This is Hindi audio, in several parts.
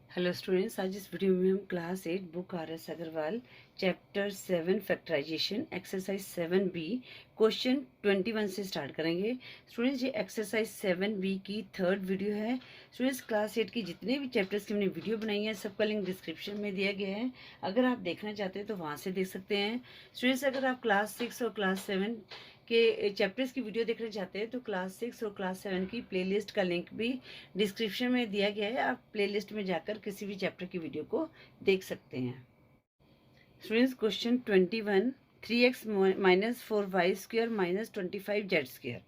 हेलो स्टूडेंट्स, आज इस वीडियो में हम class 8 book R S. Agarwal chapter 7 factorisation exercise 7B question 21 से स्टार्ट करेंगे। स्टूडेंट्स, ये एक्सरसाइज 7B की थर्ड वीडियो है। स्टूडेंट्स, क्लास 8 की जितने भी चैप्टर्स की हमने वीडियो बनाई है सबका लिंक डिस्क्रिप्शन में दिया गया है। अगर आप देखना चाहते हैं तो वहाँ से देख सकते हैं। स्टूडेंट्स, अगर आप क्लास 6 और क्लास 7 के चैप्टर्स की वीडियो देखना चाहते हैं तो क्लास 6 और क्लास 7 की प्लेलिस्ट का लिंक भी डिस्क्रिप्शन में दिया गया है। आप प्लेलिस्ट में जाकर किसी भी चैप्टर की वीडियो को देख सकते हैं। Students, question 21, 3x minus 4y square minus 25z square.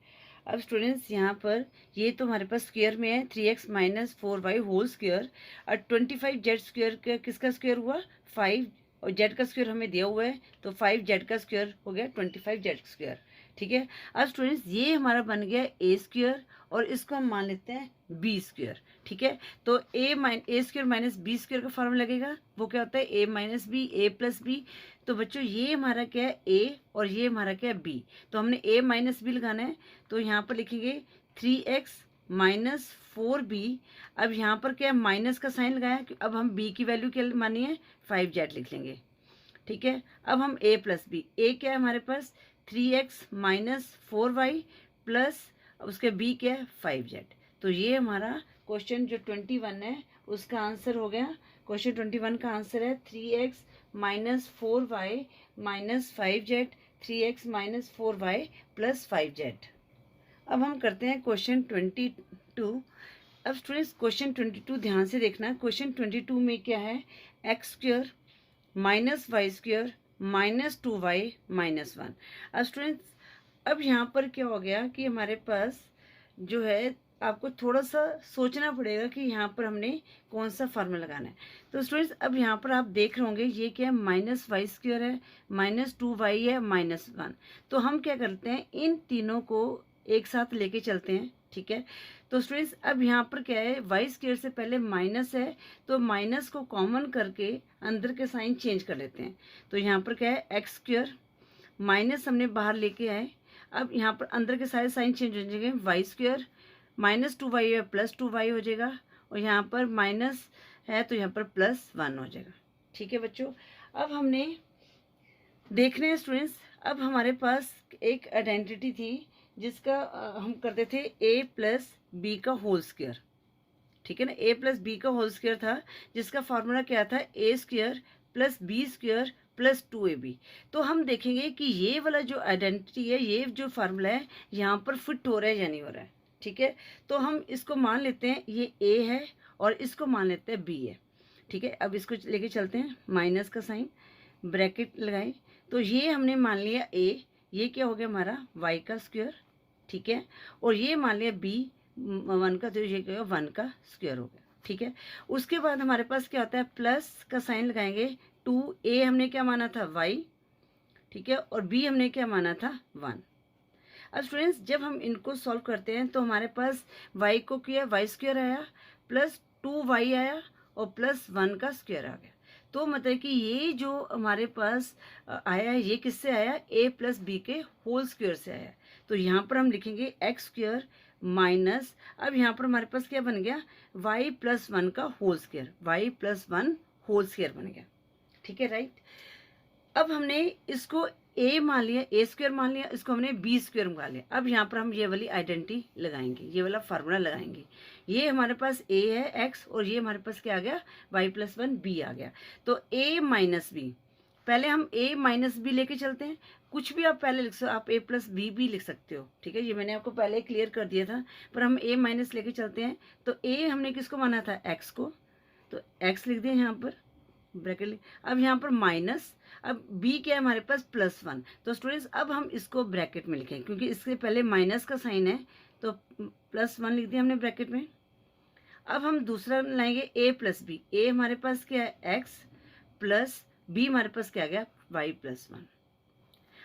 अब स्टूडेंट्स, यहाँ पर ये तो हमारे पास स्क्वेयर में है 3x minus 4y whole square, और 25z स्क्वेयर का किसका स्क्वेयर हुआ 5, और z का स्क्वेयर हमें दिया हुआ है तो 5z का स्क्वेयर हो गया 25z स्क्वेयर। ठीक है। अब स्टूडेंट्स, ये हमारा बन गया ए स्क्वेयर और इसको हम मान लेते हैं बी स्क्वेयर। ठीक है। तो ए स्क्वेयर माइनस बी स्क्वेयर का फॉर्मूला लगेगा, वो क्या होता है ए माइनस बी ए प्लस बी। तो बच्चों, ये हमारा क्या है ए और ये हमारा क्या है बी, तो हमने ए माइनस बी लगाना है। तो यहाँ पर लिखेंगे 3x माइनस 4b। अब यहाँ पर क्या है माइनस का साइन लगाया, अब हम b की वैल्यू क्या मानी है 5z लिख लेंगे। ठीक है। अब हम a प्लस बी, ए क्या है हमारे पास 3x माइनस 4y प्लस उसके b क्या है 5z। तो ये हमारा क्वेश्चन जो 21 है उसका आंसर हो गया। क्वेश्चन 21 का आंसर है 3x minus 4y minus 5z, 3x minus 4y plus 5z। अब हम करते हैं क्वेश्चन 22। अब स्टूडेंट्स, क्वेश्चन 22 ध्यान से देखना। क्वेश्चन 22 में क्या है x square minus y square minus 2y minus 1। अब स्टूडेंट्स, अब यहाँ पर क्या हो गया कि हमारे पास जो है आपको थोड़ा सा सोचना पड़ेगा कि यहाँ पर हमने कौन सा फार्मूला लगाना है। तो स्टूडेंट्स, अब यहाँ पर आप देख रहे होंगे ये क्या है माइनस वाई स्क्वेयर है माइनस 2y है माइनस 1। तो हम क्या करते हैं इन तीनों को एक साथ लेके चलते हैं। ठीक है। तो स्टूडेंट्स, अब यहाँ पर क्या है वाई स्क्वेयर से पहले माइनस है तो माइनस को कॉमन करके अंदर के साइन चेंज कर लेते हैं। तो यहाँ पर क्या है एक्स स्क्वेयर, माइनस हमने बाहर लेके आए, अब यहाँ पर अंदर के सारे साइन चेंज हो जाएंगे, वाई स्क्वेयर माइनस 2y है प्लस 2y हो जाएगा, और यहाँ पर माइनस है तो यहाँ पर प्लस 1 हो जाएगा। ठीक है बच्चों। अब हमने देखने हैं स्टूडेंट्स, अब हमारे पास एक आइडेंटिटी थी जिसका हम करते थे a प्लस बी का होल स्क्वेयर। ठीक है ना, a प्लस बी का होल स्क्वेयर था जिसका फॉर्मूला क्या था A square plus B square plus 2ab। तो हम देखेंगे कि ये वाला जो आइडेंटिटी है, ये जो फार्मूला है यहाँ पर फिट हो रहा है या नहीं हो रहा है। ठीक है। तो हम इसको मान लेते हैं ये a है और इसको मान लेते हैं b है। ठीक है। अब इसको लेके चलते हैं, माइनस का साइन ब्रैकेट लगाएं, तो ये हमने मान लिया a, ये क्या हो गया हमारा y का स्क्वायर। ठीक है। और ये मान लिया b 1 का, तो ये क्या 1 का स्क्वायर हो गया। ठीक है। उसके बाद हमारे पास क्या होता है प्लस का साइन लगाएंगे, 2a हमने क्या माना था y। ठीक है। और b हमने क्या माना था 1। अब स्टूडेंट्स, जब हम इनको सॉल्व करते हैं तो हमारे पास y को किया वाई स्क्वायर आया प्लस 2y आया और प्लस 1 का स्क्वायर आ गया। तो मतलब कि ये जो हमारे पास आया ये किससे आया a प्लस बी के होल स्क्वायर से आया। तो यहाँ पर हम लिखेंगे एक्स स्क्वायर माइनस, अब यहाँ पर हमारे पास क्या बन गया y प्लस 1 का whole square, y plus 1 whole square बन गया। ठीक है, राइट। अब हमने इसको a मान लिया, ए स्क्वायर मान लिया, इसको हमने बी स्क्वायर मान लिया। अब यहाँ पर हम ये वाली आइडेंटिटी लगाएंगे, ये वाला फार्मूला लगाएंगे। ये हमारे पास a है x और ये हमारे पास क्या आ गया y प्लस 1 b आ गया। तो a माइनस बी, पहले हम a माइनस बी लेके चलते हैं। कुछ भी आप पहले लिख सकते हो, आप a प्लस बी भी लिख सकते हो। ठीक है, ये मैंने आपको पहले क्लियर कर दिया था, पर हम a माइनस लेके चलते हैं। तो a हमने किसको माना था x को, तो x लिख दिया यहाँ पर ब्रैकेट। अब यहाँ पर माइनस, अब b क्या है हमारे पास प्लस 1। तो स्टूडेंट्स, अब हम इसको ब्रैकेट में लिखें क्योंकि इससे पहले माइनस का साइन है, तो प्लस 1 लिख दिया हमने ब्रैकेट में। अब हम दूसरा लाएंगे a प्लस बी, ए हमारे पास क्या है x प्लस b हमारे पास क्या आ गया y प्लस 1।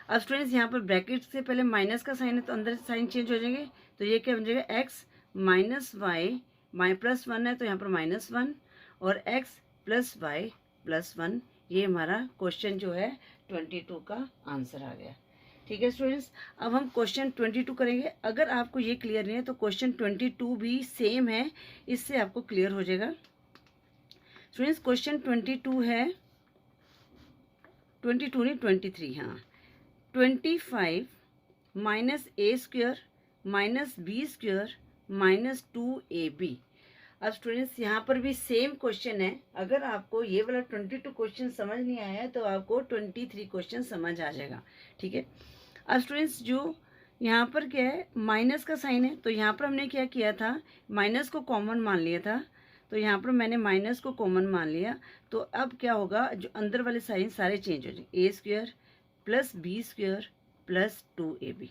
अब स्टूडेंट्स, यहाँ पर ब्रैकेट से पहले माइनस का साइन है तो अंदर साइन चेंज हो जाएंगे, तो ये क्या बन जाएगा x माइनस वाई प्लस 1 है तो यहाँ पर माइनस 1 और x प्लस वाई प्लस 1। ये हमारा क्वेश्चन जो है 22 का आंसर आ गया। ठीक है स्टूडेंट्स, अब हम क्वेश्चन 22 करेंगे। अगर आपको ये क्लियर नहीं है तो क्वेश्चन 22 भी सेम है, इससे आपको क्लियर हो जाएगा। स्टूडेंट्स क्वेश्चन 22 है, 22 नहीं 23, हाँ 25 minus A square minus B square minus 2ab। अब स्टूडेंट्स यहाँ पर भी सेम क्वेश्चन है। अगर आपको ये वाला 22 क्वेश्चन समझ नहीं आया तो आपको 23 क्वेश्चन समझ आ जाएगा, ठीक है। अब स्टूडेंट्स जो यहाँ पर क्या है, माइनस का साइन है, तो यहाँ पर हमने क्या किया था, माइनस को कॉमन मान लिया था, तो यहाँ पर मैंने माइनस को कॉमन मान लिया। तो अब क्या होगा, जो अंदर वाले साइन सारे चेंज हो जाएंगे, A square plus B square plus 2ab,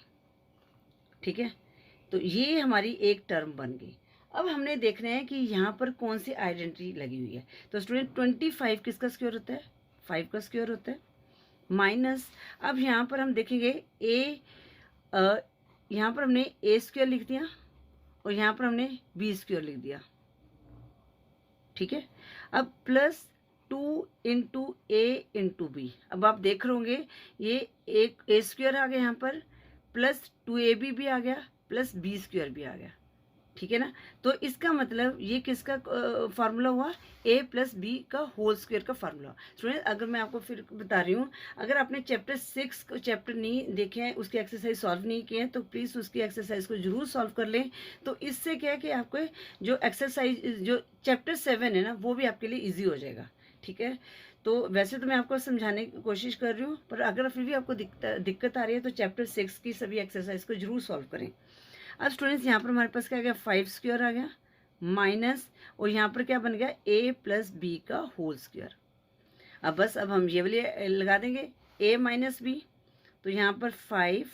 ठीक है। तो ये हमारी एक टर्म बन गई। अब हमने देखना है कि यहाँ पर कौन सी आइडेंटिटी लगी हुई है। तो स्टूडेंट 25 किसका स्क्वायर होता है, 5 का स्क्वायर होता है, माइनस, अब यहाँ पर हम देखेंगे यहाँ पर हमने ए स्क्वायर लिख दिया और यहाँ पर हमने बी स्क्वायर लिख दिया, ठीक है। अब प्लस 2 इंटू ए इंटू बी, अब आप देख रहे होंगे ये एक ए स्क्वायर आ गया यहाँ पर, प्लस 2ab भी आ गया, प्लस बी स्क्वायर भी आ गया, ठीक है ना। तो इसका मतलब ये किसका फार्मूला हुआ, a प्लस बी का होल स्क्वायर का फार्मूला। स्टूडेंट अगर मैं आपको फिर बता रही हूँ, अगर आपने चैप्टर 6 चैप्टर नहीं देखे हैं, उसकी एक्सरसाइज सॉल्व नहीं किए हैं, तो प्लीज़ उसकी एक्सरसाइज को जरूर सॉल्व कर लें। तो इससे क्या है कि आपको जो एक्सरसाइज जो चैप्टर 7 है ना, वो भी आपके लिए ईजी हो जाएगा, ठीक है। तो वैसे तो मैं आपको समझाने की कोशिश कर रही हूँ, पर अगर फिर भी आपको दिक्कत आ रही है तो चैप्टर 6 की सभी एक्सरसाइज को जरूर सॉल्व करें। अब स्टूडेंट्स यहाँ पर हमारे पास क्या आ गया, 5 स्क्वायर आ गया, माइनस, और यहाँ पर क्या बन गया, a प्लस बी का होल स्क्वायर। अब बस अब हम ये वाले लगा देंगे, a माइनस बी, तो यहाँ पर 5,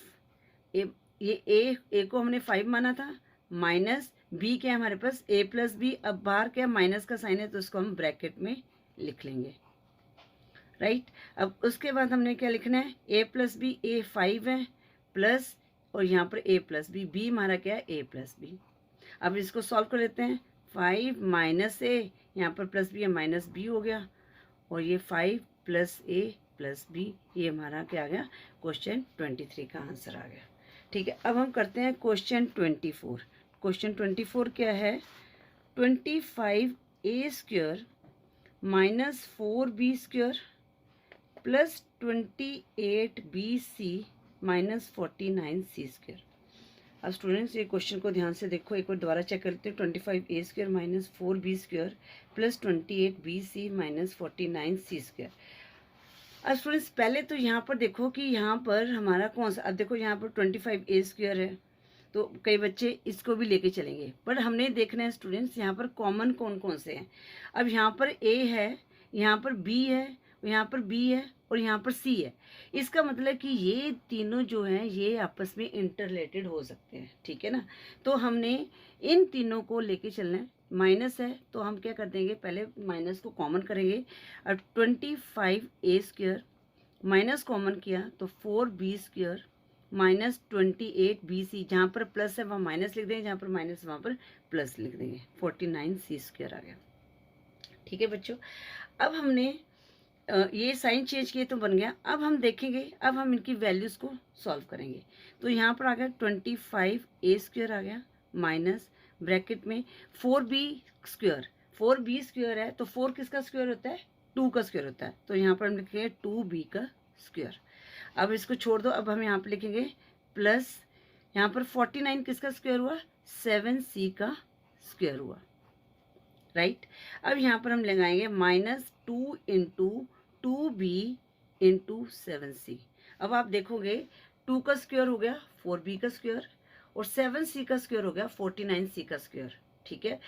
ये a को हमने 5 माना था, माइनस b क्या है हमारे पास, a प्लस बी, अब बाहर क्या माइनस का साइन है तो इसको हम ब्रैकेट में लिख लेंगे, राइट। अब उसके बाद हमने क्या लिखना है, a प्लस बी, a 5 है, प्लस, और यहाँ पर a प्लस बी, बी हमारा क्या है a प्लस बी। अब इसको सॉल्व कर लेते हैं, 5 माइनस ए, यहाँ पर प्लस बी है, माइनस बी हो गया, और ये 5 प्लस ए प्लस बी, ये हमारा क्या आ गया, क्वेश्चन 23 का आंसर आ गया, ठीक है। अब हम करते हैं क्वेश्चन 24। क्वेश्चन 24 क्या है, 25 a square minus 4b square plus 28 b c minus 49 c square. अब स्टूडेंट्स ये क्वेश्चन को ध्यान से देखो, एक बार दोबारा चेक करते हैं, 25 a square minus 4b square plus 28 b c minus 49 c square. अब स्टूडेंट्स पहले तो यहाँ पर देखो कि यहाँ पर हमारा कौन सा, अब देखो यहाँ पर 25 ए स्क्वायर है, तो कई बच्चे इसको भी लेके चलेंगे, पर हमने देखना है स्टूडेंट्स यहाँ पर कॉमन कौन कौन से हैं। अब यहाँ पर a है, यहाँ पर b है, यहाँ पर b है, और यहाँ पर c है। इसका मतलब कि ये तीनों जो हैं ये आपस में इंटरलेटेड हो सकते हैं, ठीक है ना। तो हमने इन तीनों को लेके चलना है। माइनस है तो हम क्या कर देंगे, पहले माइनस को कॉमन करेंगे। अब 25 ए स्क्वायर माइनस कॉमन किया तो 4b स्क्वायर माइनस 28 बी सी, जहाँ पर प्लस है वहाँ माइनस लिख देंगे, जहाँ पर माइनस वहाँ पर प्लस लिख देंगे, 49 सी स्क्वायर आ गया, ठीक है बच्चों। अब हमने ये साइन चेंज किए तो बन गया। अब हम देखेंगे, अब हम इनकी वैल्यूज़ को सॉल्व करेंगे। तो यहाँ पर आ गया 25 ए स्क्वायर आ गया माइनस ब्रैकेट में 4b स्क्वायर, 4b स्क्वायर है तो 4 किसका स्क्वायर होता है, 2 का स्क्वायर होता है, तो यहाँ पर हम लिखेंगे 2b का स्क्वायर। अब इसको छोड़ दो, अब हम यहाँ पर लिखेंगे प्लस, यहाँ पर 49 किसका स्क्वायर हुआ, 7c का स्क्वायर हुआ, राइट। अब यहाँ पर हम लगाएंगे minus 2 into 2b into 7c। अब आप देखोगे 2 का स्क्वायर हो गया 4b का स्क्वायर, और 7c का स्क्वायर हो गया 49c का स्क्वायर, ठीक है।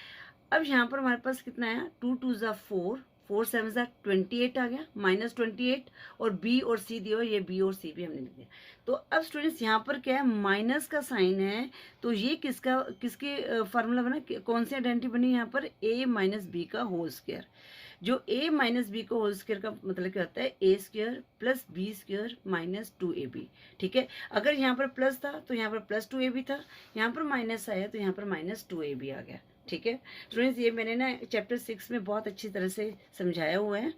अब यहाँ पर हमारे पास कितना आया, 2 2 ज़ा 4, 4 7 ज़ा 28 आ गया, माइनस 28, और b और c दिया, ये b और c भी हमने लिख दिया। तो अब स्टूडेंट्स यहाँ पर क्या है, माइनस का साइन है, तो ये किसके फार्मूला बना, कौन सी आइडेंटिटी बनी यहाँ पर, a माइनस बी का होल स्क्वायर। जो a माइनस बी का होल स्क्वायर का मतलब क्या होता है, a square plus B square minus 2ab, ठीक है। अगर यहाँ पर प्लस था तो यहाँ पर प्लस 2ab था, यहाँ पर माइनस आया तो यहाँ पर माइनस 2ab आ गया, ठीक है। स्टूडेंट्स ये मैंने ना चैप्टर 6 में बहुत अच्छी तरह से समझाया हुआ है।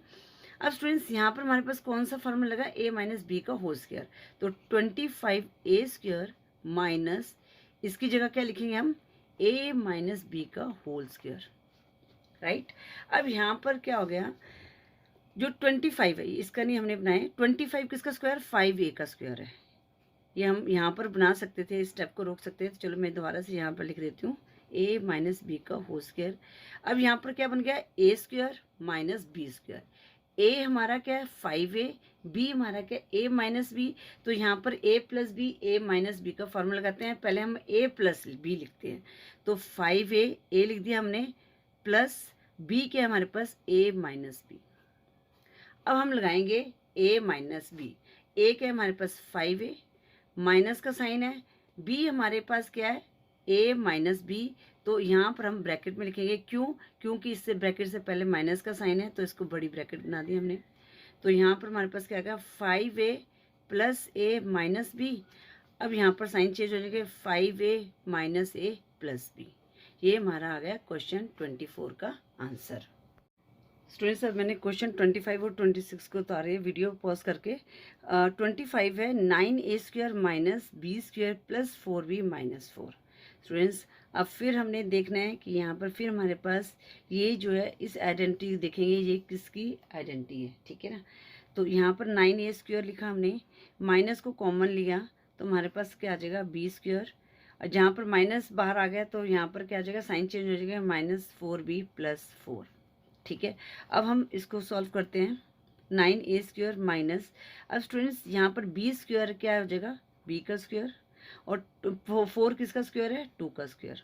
अब स्टूडेंट्स यहाँ पर हमारे पास कौन सा फार्मूला लगा, a माइनस बी का होल स्क्वायर, तो 25 ए स्क्वायर माइनस, इसकी जगह क्या लिखेंगे हम, a माइनस बी का होल स्क्वायर, राइट। अब यहाँ पर क्या हो गया, जो 25 है इसका नहीं हमने बनाया, 25 किसका स्क्वायर, 5a का स्क्वायर है। ये हम यहाँ पर बना सकते थे, इस स्टेप को रोक सकते थे। तो चलो मैं दोबारा से यहाँ पर लिख देती हूँ, a माइनस बी का होल स्क्वायर। अब यहाँ पर क्या बन गया, a square minus B square. a हमारा क्या है 5a, b हमारा क्या है a माइनस बी। तो यहाँ पर a plus b, a minus b का फॉर्मूला लगाते हैं। पहले हम a प्लस बी लिखते हैं, तो 5a a लिख दिया हमने, प्लस b क्या है हमारे पास a माइनस बी। अब हम लगाएंगे a माइनस बी। a क्या है हमारे पास 5a, माइनस का साइन है, b हमारे पास क्या है a माइनस बी। तो यहाँ पर हम ब्रैकेट में लिखेंगे, क्यों, क्योंकि इससे ब्रैकेट से पहले माइनस का साइन है, तो इसको बड़ी ब्रैकेट बना दी हमने। तो यहाँ पर हमारे पास क्या आएगा 5a plus a minus B. अब यहाँ पर साइन चेंज हो जाएगा, 5a minus a plus B. ये हमारा आ गया क्वेश्चन 24 का आंसर। स्टूडेंट्स, अब मैंने क्वेश्चन 25 और 26 को उतारे वीडियो पॉज करके। 25 है 9a square minus B square plus 4b minus 4। Students, अब फिर हमने देखना है कि यहाँ पर फिर हमारे पास ये जो है इस आइडेंटिटी देखेंगे, ये किसकी आइडेंटिटी है, ठीक है ना। तो यहाँ पर 9a स्क्वायर लिखा हमने, माइनस को कॉमन लिया तो हमारे पास क्या आ जाएगा b स्क्वायर। और जहाँ पर माइनस बाहर आ गया तो यहाँ पर क्या आ जाएगा, साइन चेंज हो जाएगा, माइनस 4b प्लस 4। ठीक है, अब हम इसको सॉल्व करते हैं। 9a स्क्वायर माइनस, अब स्टूडेंट्स यहाँ पर b स्क्वायर क्या हो जाएगा, b का स्क्वायर, और 4 किसका स्क्वायर है, 2 का स्क्वायर।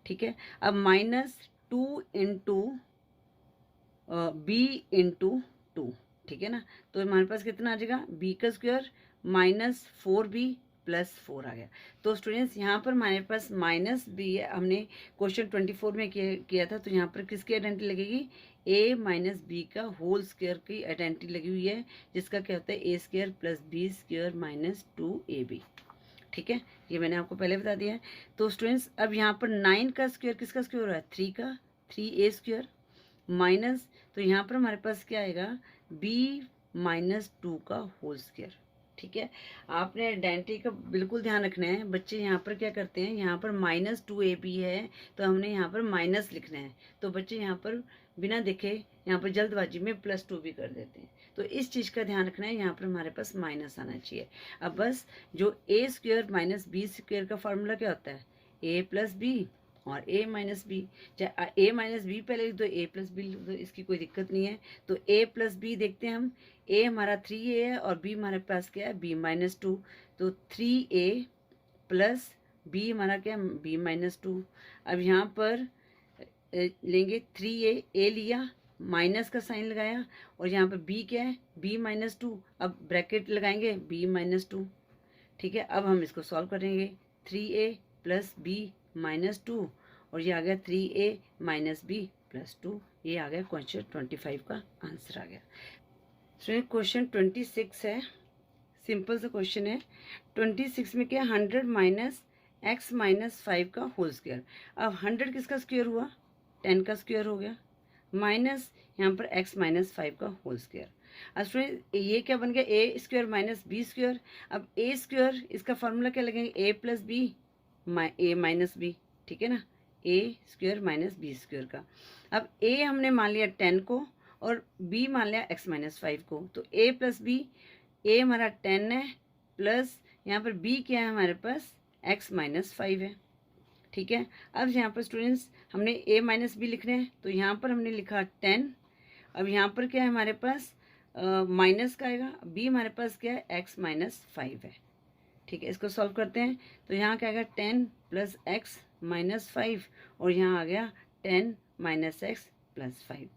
ठीक है, अब माइनस 2 इंटू बी इंटू 2, ठीक है ना। तो हमारे पास कितना आ जाएगा, b का स्क्वायर माइनस 4b प्लस 4 आ गया। तो स्टूडेंट्स यहाँ पर हमारे पास माइनस बी हमने क्वेश्चन 24 में किया था, तो यहाँ पर किसकी आइडेंटिटी लगेगी, a माइनस बी का होल स्क्वायर की आइडेंटिटी लगी हुई है, जिसका क्या होता है a square plus B square minus 2ab। ठीक है, ये मैंने आपको पहले बता दिया है। तो स्टूडेंट्स, अब यहाँ पर 9 का स्क्वायर किसका स्क्वायर हो रहा है, 3 का, 3a स्क्वायर माइनस, तो यहाँ पर हमारे पास क्या आएगा, b माइनस 2 का होल स्क्वायर। ठीक है, आपने आइडेंटिटी का बिल्कुल ध्यान रखना है। बच्चे यहाँ पर क्या करते हैं, यहाँ पर माइनस 2ab है तो हमने यहाँ पर माइनस लिखना है, तो बच्चे यहाँ पर बिना देखे यहाँ पर जल्दबाजी में प्लस 2 भी कर देते हैं। तो इस चीज़ का ध्यान रखना है, यहाँ पर हमारे पास माइनस आना चाहिए। अब बस जो a square minus B square का फार्मूला क्या होता है, a प्लस बी और a माइनस बी। चाहे a माइनस बी पहले लिख दो, a प्लस बी लिख दो, इसकी कोई दिक्कत नहीं है। तो a प्लस बी देखते हैं हम, a हमारा 3a है और b हमारे पास क्या है, b माइनस 2। तो 3a प्लस b हमारा क्या है, b माइनस 2। अब यहाँ पर लेंगे 3a, a लिया, माइनस का साइन लगाया, और यहाँ पर b क्या है, b माइनस 2। अब ब्रैकेट लगाएंगे b माइनस 2। ठीक है, अब हम इसको सॉल्व करेंगे, 3a प्लस b माइनस 2, और ये आ गया 3a माइनस बी प्लस 2। ये आ गया क्वेश्चन 25 का आंसर आ गया। तो क्वेश्चन 26 है, सिंपल सा क्वेश्चन है। 26 में क्या, 100 माइनस एक्स माइनस 5 का होल स्क्वायर। अब 100 किसका स्क्वायर हुआ, 10 का स्क्वायर हो गया, माइनस यहाँ पर एक्स माइनस 5 का होल स्क्वायर। अब स्टूडेंट ये क्या बन गया, ए स्क्वायर माइनस बी स्क्वायर। अब ए स्क्वायर इसका फॉर्मूला क्या लगेंगे, ए प्लस बी ए माइनस बी, ठीक है ना, ए स्क्वायर माइनस बी स्क्वायर का। अब ए हमने मान लिया 10 को और बी मान लिया एक्स माइनस 5 को, तो ए प्लस बी, ए हमारा 10 है प्लस यहाँ पर बी क्या है हमारे पास, एक्स माइनस 5 है। ठीक है, अब यहाँ पर स्टूडेंट्स हमने a माइनस बी लिखने हैं, तो यहाँ पर हमने लिखा 10। अब यहाँ पर क्या है हमारे पास, माइनस का आएगा, b हमारे पास क्या है, x माइनस 5 है। ठीक है, इसको सॉल्व करते हैं, तो यहाँ क्या आएगा 10 प्लस एक्स माइनस 5, और यहाँ आ गया 10 माइनस एक्स प्लस 5।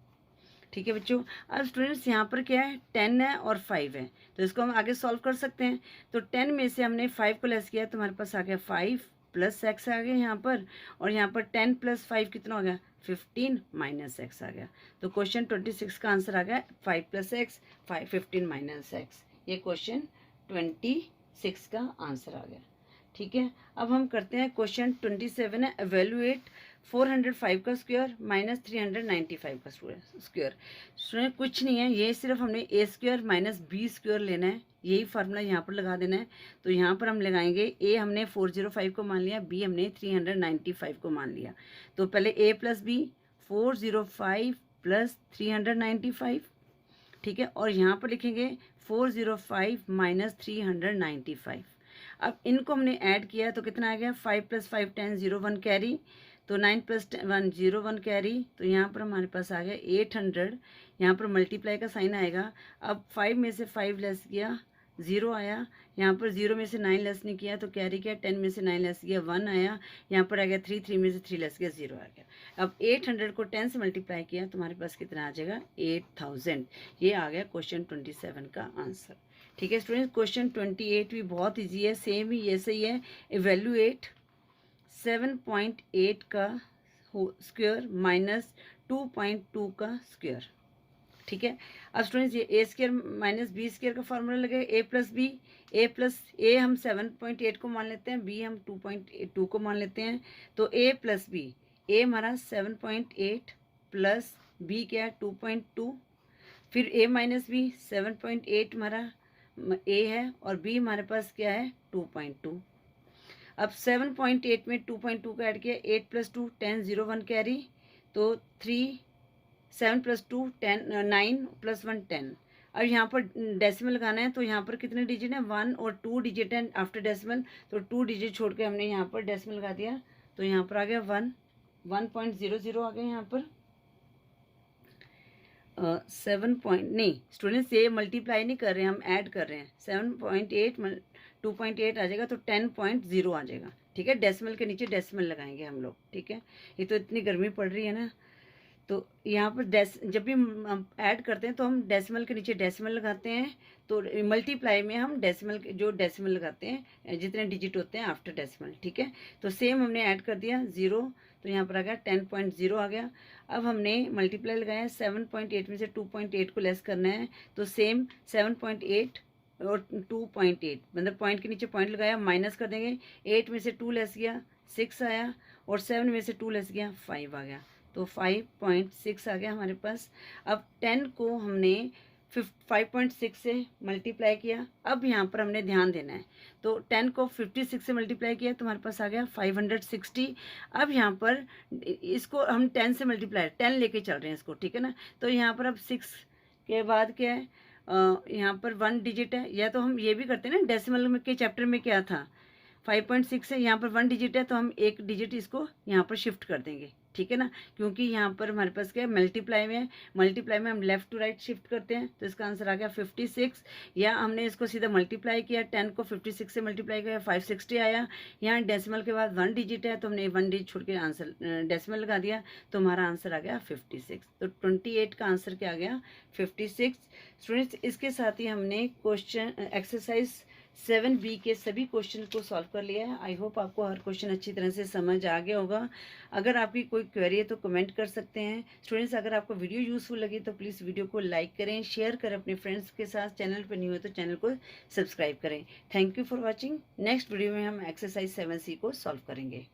ठीक है बच्चों, अब स्टूडेंट्स यहाँ पर क्या है, 10 है और 5 है, तो इसको हम आगे सॉल्व कर सकते हैं। तो 10 में से हमने 5 को लेस किया तो हमारे पास आ गया 5 प्लस एक्स आ गया यहाँ पर, और यहाँ पर 10 प्लस 5 कितना हो गया, 15 माइनस एक्स आ गया। तो क्वेश्चन 26 का आंसर आ गया 5 प्लस एक्स 15 माइनस एक्स। ये क्वेश्चन 26 का आंसर आ गया। ठीक है, अब हम करते हैं क्वेश्चन 27 है, एवेल्युएट 405 का स्क्वायर माइनस 395 का स्क्वायर। स्टूडेंट कुछ नहीं है, ये सिर्फ हमने ए स्क्वायर माइनस बी स्क्वायर लेना है, यही फार्मूला यहाँ पर लगा देना है। तो यहाँ पर हम लगाएंगे, ए हमने 405 को मान लिया, बी हमने 395 को मान लिया। तो पहले ए प्लस बी 405 प्लस 395, ठीक है। और यहाँ पर लिखेंगे 405 माइनस 395। अब इनको हमने ऐड किया तो कितना आ गया, 5 + 5 10 0 1 कैरी, तो 9 + 1 0 1 कैरी, तो यहाँ पर हमारे पास आ गया 800। यहाँ पर मल्टीप्लाई का साइन आएगा। अब 5 में से 5 लेस किया 0 आया, यहाँ पर 0 में से 9 लेस नहीं किया तो कैरी किया, 10 में से 9 लेस किया 1 आया, यहाँ पर आ गया 3, 3 में से 3 लेस किया 0 आ गया। अब 800 को 10 से मल्टीप्लाई किया तो हमारे पास कितना आ जाएगा, 8000। ये आ गया क्वेश्चन 27 का आंसर, ठीक है स्टूडेंट। क्वेश्चन 28 भी बहुत ईजी है, सेम ही ऐसे ही है। इवेल्युएट 7.8 का स्क्वायर माइनस 2.2 का स्क्वायर, ठीक है। अब स्टूडेंट्स ये ए स्क्वायर माइनस बी स्क्वायर का फॉर्मूला लगेगा, ए प्लस बी, ए हम 7.8 को मान लेते हैं, बी हम 2.2 को मान लेते हैं। तो ए प्लस बी, ए हमारा 7.8 प्लस बी क्या है 2.2, फिर ए माइनस बी 7.8 हमारा ए है और बी हमारे पास क्या है 2.2। अब 7.8 में 2.2 का ऐड किया, 8 + 2 10 0 1 कैरी, तो 3 7 + 2 10 9 + 1 10। अब यहाँ पर डेसिमल लगाना है तो यहाँ पर कितने डिजिट हैं, 1 और 2 डिजिट हैं आफ्टर डेसिमल, तो 2 डिजिट छोड़ के हमने यहाँ पर डेसिमल लगा दिया, तो यहाँ पर आ गया 1.00 आ गया यहाँ पर। 7 पॉइंट नहीं स्टूडेंट्स, ये मल्टीप्लाई नहीं कर रहे हैं, हम ऐड कर रहे हैं। 7.8 2.8 आ जाएगा तो 10.0 आ जाएगा, ठीक है। डेसिमल के नीचे डेसिमल लगाएंगे हम लोग, ठीक है। ये तो इतनी गर्मी पड़ रही है ना, तो यहाँ पर जब भी हम ऐड करते हैं तो हम डेसिमल के नीचे डेसिमल लगाते हैं, तो मल्टीप्लाई में हम डेसिमल लगाते हैं जितने डिजिट होते हैं आफ्टर डेसिमल, ठीक है। तो सेम हमने ऐड कर दिया 0, तो यहाँ पर आ गया 10.0 आ गया। अब हमने मल्टीप्लाई लगाया 7.8 में से 2.8 को लेस करना है, तो सेम 7.8 और 2.8 मतलब पॉइंट के नीचे पॉइंट लगाया, माइनस कर देंगे। 8 में से 2 लेस किया 6 आया, और 7 में से 2 लेस किया 5 आ गया, तो 5.6 आ गया हमारे पास। अब 10 को हमने 5.6 से मल्टीप्लाई किया। अब यहाँ पर हमने ध्यान देना है, तो 10 को 56 से मल्टीप्लाई किया तो हमारे पास आ गया 560। अब यहाँ पर इसको हम 10 से मल्टीप्लाई 10 लेके चल रहे हैं इसको, ठीक है ना। तो यहाँ पर अब 6 के बाद क्या है, यहाँ पर 1 डिजिट है, या तो हम ये भी करते हैं ना, डेसिमल में के चैप्टर में क्या था 5.6 है, यहाँ पर 1 डिजिट है तो हम 1 डिजिट इसको यहाँ पर शिफ्ट कर देंगे, ठीक है ना। क्योंकि यहाँ पर हमारे पास क्या है, मल्टीप्लाई में हम लेफ्ट टू राइट शिफ्ट करते हैं, तो इसका आंसर आ गया 56। या हमने इसको सीधा मल्टीप्लाई किया, 10 को 56 से मल्टीप्लाई किया 560 आया। यहाँ डेसिमल के बाद 1 डिजिट है तो हमने 1 डिजिट छोड़ के आंसर डेसिमल लगा दिया, तो हमारा आंसर आ गया 56। तो 28 का आंसर क्या आ गया 56। स्टूडेंट्स, इसके साथ ही हमने क्वेश्चन एक्सरसाइज 7B के सभी क्वेश्चन को सॉल्व कर लिया है। आई होप आपको हर क्वेश्चन अच्छी तरह से समझ आ गया होगा। अगर आपकी कोई क्वेरी है तो कमेंट कर सकते हैं। स्टूडेंट्स, अगर आपको वीडियो यूज़फुल लगी तो प्लीज़ वीडियो को लाइक करें, शेयर करें अपने फ्रेंड्स के साथ। चैनल पर न्यू है तो चैनल को सब्सक्राइब करें। Thank you for watching. Next video में हम एक्सरसाइज 7C को सॉल्व करेंगे।